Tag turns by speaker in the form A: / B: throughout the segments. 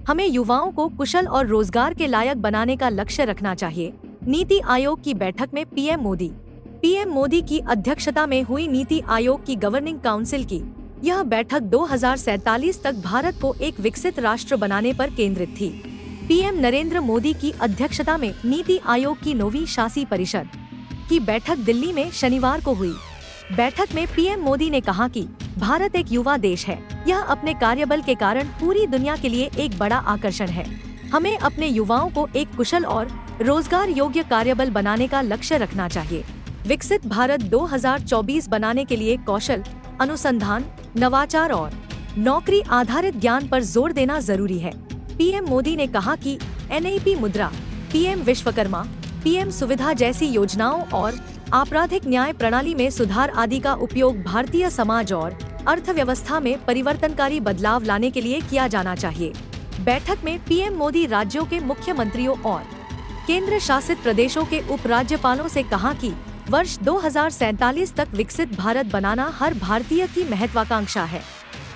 A: हमें युवाओं को कुशल और रोजगार के लायक बनाने का लक्ष्य रखना चाहिए। नीति आयोग की बैठक में पीएम मोदी की अध्यक्षता में हुई नीति आयोग की गवर्निंग काउंसिल की यह बैठक 2047 तक भारत को एक विकसित राष्ट्र बनाने पर केंद्रित थी। पीएम नरेंद्र मोदी की अध्यक्षता में नीति आयोग की 9वीं शासी परिषद की बैठक दिल्ली में शनिवार को हुई। बैठक में पीएम मोदी ने कहा कि भारत एक युवा देश है। यह अपने कार्यबल के कारण पूरी दुनिया के लिए एक बड़ा आकर्षण है। हमें अपने युवाओं को एक कुशल और रोजगार योग्य कार्यबल बनाने का लक्ष्य रखना चाहिए। विकसित भारत 2024 बनाने के लिए कौशल, अनुसंधान, नवाचार और नौकरी आधारित ज्ञान पर जोर देना जरूरी है। पीएम मोदी ने कहा कि एनईपी मुद्रा, पीएम विश्वकर्मा, पीएम सुविधा जैसी योजनाओं और आपराधिक न्याय प्रणाली में सुधार आदि का उपयोग भारतीय समाज और अर्थव्यवस्था में परिवर्तनकारी बदलाव लाने के लिए किया जाना चाहिए। बैठक में पीएम मोदी राज्यों के मुख्यमंत्रियों और केंद्र शासित प्रदेशों के उपराज्यपालों से कहा कि वर्ष 2047 तक विकसित भारत बनाना हर भारतीय की महत्वाकांक्षा है।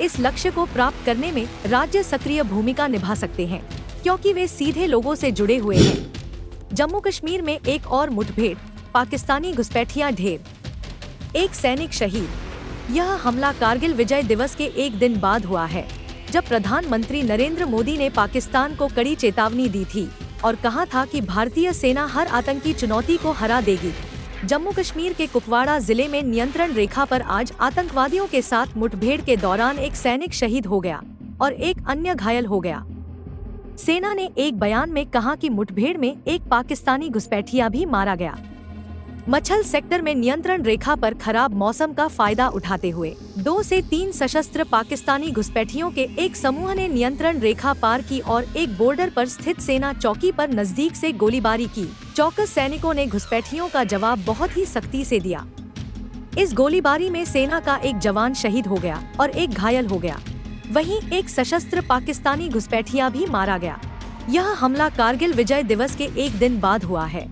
A: इस लक्ष्य को प्राप्त करने में राज्य सक्रिय भूमिका निभा सकते हैं, क्योंकि वे सीधे लोगों से जुड़े हुए हैं। जम्मू कश्मीर में एक और मुठभेड़, पाकिस्तानी घुसपैठिया ढेर, एक सैनिक शहीद। यह हमला कारगिल विजय दिवस के एक दिन बाद हुआ है, जब प्रधानमंत्री नरेंद्र मोदी ने पाकिस्तान को कड़ी चेतावनी दी थी और कहा था कि भारतीय सेना हर आतंकी चुनौती को हरा देगी। जम्मू कश्मीर के कुपवाड़ा जिले में नियंत्रण रेखा पर आज आतंकवादियों के साथ मुठभेड़ के दौरान एक सैनिक शहीद हो गया और एक अन्य घायल हो गया। सेना ने एक बयान में कहा कि मुठभेड़ में एक पाकिस्तानी घुसपैठिया भी मारा गया। मछल सेक्टर में नियंत्रण रेखा पर खराब मौसम का फायदा उठाते हुए 2 से 3 सशस्त्र पाकिस्तानी घुसपैठियों के एक समूह ने नियंत्रण रेखा पार की और एक बॉर्डर पर स्थित सेना चौकी पर नजदीक से गोलीबारी की। चौकस सैनिकों ने घुसपैठियों का जवाब बहुत ही सख्ती से दिया। इस गोलीबारी में सेना का एक जवान शहीद हो गया और एक घायल हो गया। वहीं एक सशस्त्र पाकिस्तानी घुसपैठिया भी मारा गया। यह हमला कारगिल विजय दिवस के एक दिन बाद हुआ है।